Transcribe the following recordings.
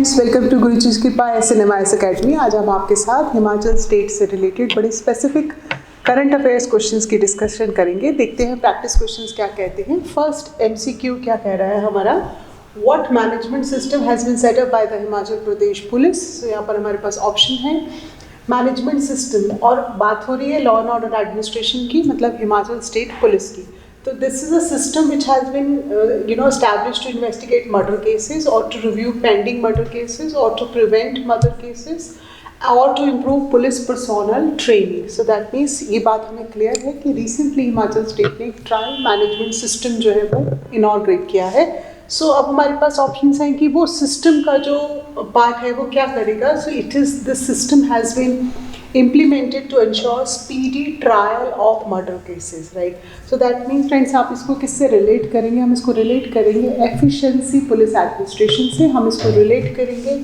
Friends, welcome to गुरुजी की कृपा SNMIS academy. आज हम आपके साथ हिमाचल स्टेट से रिलेटेड बड़े स्पेसिफिक करंट अफेयर्स क्वेश्चंस की डिस्कशन करेंगे। देखते हैं प्रैक्टिस क्वेश्चंस क्या कहते हैं। फर्स्ट MCQ क्या कह रहा है हमारा, what management system has been set up by the Himachal Pradesh police. तो यहाँ पर हमारे पास ऑप्शन है मैनेजमेंट सिस्टम, और बात हो रही है लॉ एंड ऑर्डर एडमिनिस्ट्रेशन की, मतलब हिमाचल स्टेट पुलिस की। So this is a system which has been established to investigate murder cases or to review pending murder cases or to prevent murder cases or to improve police personnel training. So that means ये बात हमें clear है कि recently Himachal state ने एक trial management system जो है वो इनॉग्रेट किया है। सो अब हमारे पास ऑप्शंस हैं कि वो सिस्टम का जो पार्ट है वो क्या करेगा। So it is this system has been implemented to ensure speedy trial of murder cases, right? So that means friends, आप इसको किससे रिलेट करेंगे? हम इसको रिलेट करेंगे एफिशिएंसी पुलिस एडमिनिस्ट्रेशन से। हम इसको रिलेट करेंगे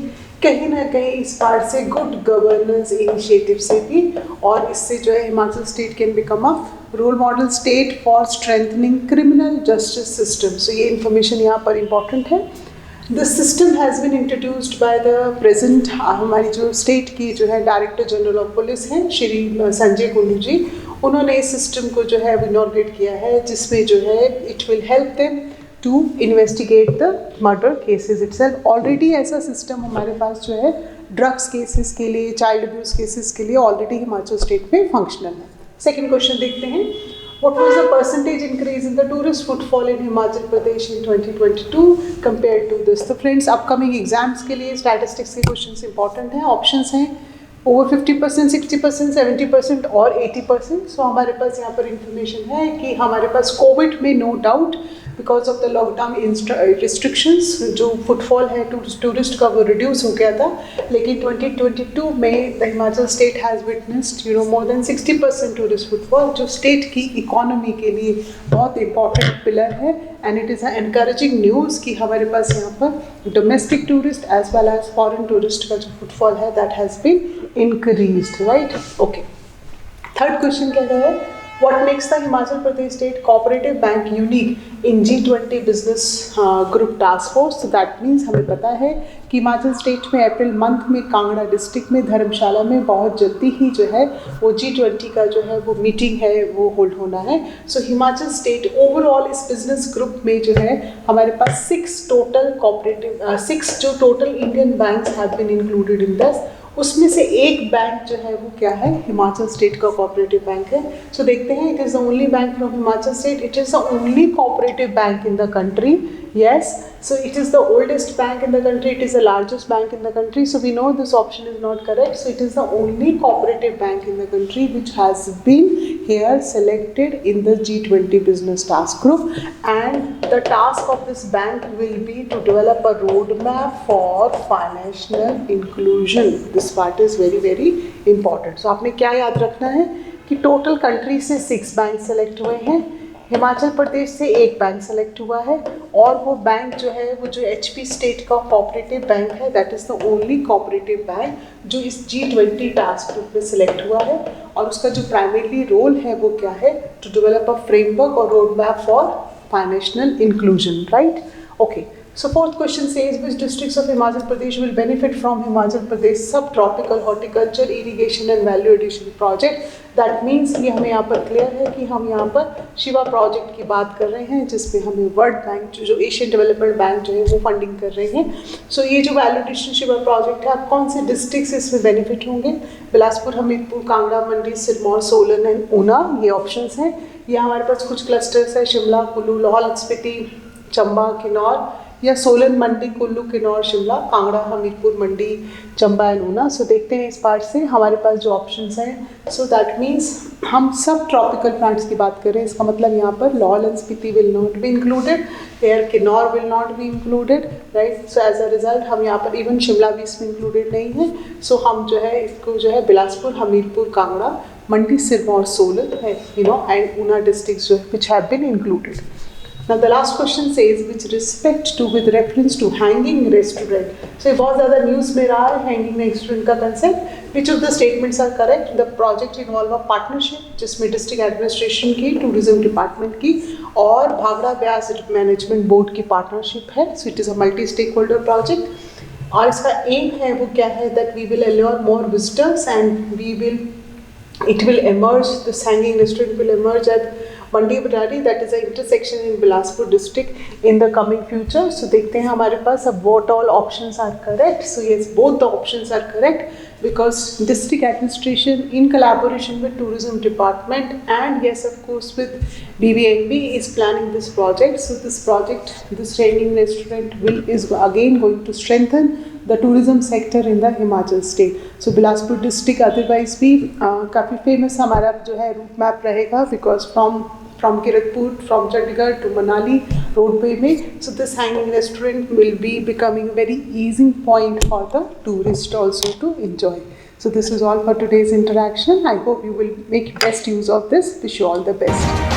कहीं ना कहीं इस पार्ट से गुड गवर्नेंस इनिशिएटिव से भी, और इससे जो है Himachal state can become a role model state for strengthening criminal justice system. So ये इन्फॉर्मेशन यहाँ पर इम्पॉर्टेंट है। This system has been introduced by the present, हमारी जो स्टेट की जो है डायरेक्टर जनरल ऑफ पुलिस हैं श्री संजय कुंडू जी, उन्होंने इस सिस्टम को जो है इनॉग्रेट किया है, जिसमें जो है it will help them to investigate the murder cases itself. Already ऐसा सिस्टम हमारे पास जो है ड्रग्स केसेस के लिए, चाइल्ड अब्यूज़ केसेस के लिए ऑलरेडी हिमाचल स्टेट में फंक्शनल है। सेकेंड क्वेश्चन देखते हैं, what was the percentage increase in the tourist footfall in Himachal Pradesh in 2022 compared to this? तो फ्रेंड्स, अपकमिंग एग्जाम्स के लिए स्टैटिस्टिक्स के क्वेश्चंस इंपॉर्टेंट हैं। ऑप्शंस हैं ओवर 50%, 60%, 70% और 80%। सो हमारे पास यहाँ पर इंफॉर्मेशन है कि हमारे पास कोविड में no doubt because of the lockdown restrictions जो फुटफॉल है टूरिस्ट का वो रिड्यूस हो गया था, लेकिन 2022 में the Himachal state has witnessed more than 60% tourist footfall, जो स्टेट की इकोनॉमी के लिए बहुत इंपॉर्टेंट पिलर है। And it is a encouraging news कि हमारे पास यहाँ पर domestic tourist as well as foreign tourist का जो फुटफॉल है that has been increased, right. Okay, third question कह रहा है, what makes the Himachal Pradesh State Cooperative Bank unique in G20 Business Group Task Force? So that means हमें पता है कि हिमाचल स्टेट में अप्रैल मंथ में कांगड़ा डिस्ट्रिक्ट में धर्मशाला में बहुत जल्दी ही जो है वो G20 का जो है वो मीटिंग है वो होल्ड होना है। सो हिमाचल स्टेट ओवरऑल इस बिजनेस ग्रुप में जो है हमारे पास 6 जो total Indian banks have been included in this, उसमें से एक बैंक जो है वो क्या है, हिमाचल स्टेट का कोऑपरेटिव बैंक है। सो देखते हैं, it is the only bank from Himachal state, it is the only cooperative bank in the country. Yes, so it is the oldest bank in the country, it is the largest bank in the country, so we know this option is not correct. So it is the only cooperative bank in the country which has been here selected in the G20 business task group, and the task of this bank will be to develop a roadmap for financial inclusion. This part is very very important. So आपने क्या याद रखना है कि total country से 6 bank select हुए हैं, हिमाचल प्रदेश से एक बैंक सेलेक्ट हुआ है, और वो बैंक जो है वो जो HP स्टेट का कोऑपरेटिव बैंक है, that is the only cooperative bank जो इस G20 टास्क ग्रुप में सिलेक्ट हुआ है, और उसका जो प्राइमरी रोल है वो क्या है, टू डेवलप अ फ्रेमवर्क और road map for financial inclusion, right. Okay, so fourth question says, which districts of Himachal Pradesh will benefit from Himachal Pradesh subtropical horticulture irrigation and value addition project? That means ये हमें यहाँ पर clear है कि हम यहाँ पर Shiva project की बात कर रहे हैं, जिसमें हमें वर्ल्ड बैंक जो एशियन डेवलपमेंट बैंक जो है वो फंडिंग कर रहे हैं। सो ये जो वैल्यू एडिशन शिवा प्रोजेक्ट है, आप कौन से डिस्ट्रिक्ट इसमें बेनिफिट होंगे? बिलासपुर, हमीरपुर, कांगड़ा, मंडी, सिरमौर, सोलन एंड ऊना, ये ऑप्शंस हैं। ये हमारे पास कुछ क्लस्टर्स है, शिमला, कुल्लू, लाहौल स्पीति, चंबा, किन्नौर, या सोलन, मंडी, कुल्लू, किन्नौर, शिमला, कांगड़ा, हमीरपुर, मंडी, चंबा एंड ऊना। सो देखते हैं इस पार्ट से हमारे पास जो ऑप्शंस हैं। सो दैट मीन्स हम सब ट्रॉपिकल प्लांट्स की बात करें, इसका मतलब यहाँ पर Lahaul and Spiti will not be included, or Kinnaur will not be included, right. So as a result हम यहाँ पर इवन शिमला भी इसमें इंक्लूडेड नहीं है। सो हम जो है इसको जो है बिलासपुर, हमीरपुर, कांगड़ा, मंडी, सिरमौर, सोलन है एंड ऊना डिस्ट्रिक्ट जो है which have been included. Now the last question says, with respect to, with reference to hanging restaurant. So ये बहुत ज़्यादा न्यूज़ में रहा है hanging restaurant का concept. Which of the statements are correct? The project involve a partnership जिसमें district administration की, tourism department की और भाखड़ा ब्यास मैनेजमेंट बोर्ड की पार्टनरशिप है. So it is a multi-stakeholder project. और इसका एम है वो क्या है, that we will allure more visitors and it will emerge, this hanging restaurant will emerge at Mandi Barari, that is an intersection in Bilaspur district in the coming future. So देखते हैं हमारे पास अब what all options are correct. So yes, both the options are correct because district administration in collaboration with tourism department and yes of course with BBMP is planning this project. So this project, this hanging restaurant is again going to strengthen the tourism sector in the Himachal state. So Bilaspur district otherwise भी काफ़ी famous हमारा जो है route map रहेगा because from Kiratpur, from Chandigarh to Manali roadway में, so this hanging restaurant will be becoming a very easy point for the tourist also to enjoy. So this is all for today's interaction. I hope you will make best use of this. Wish you all the best.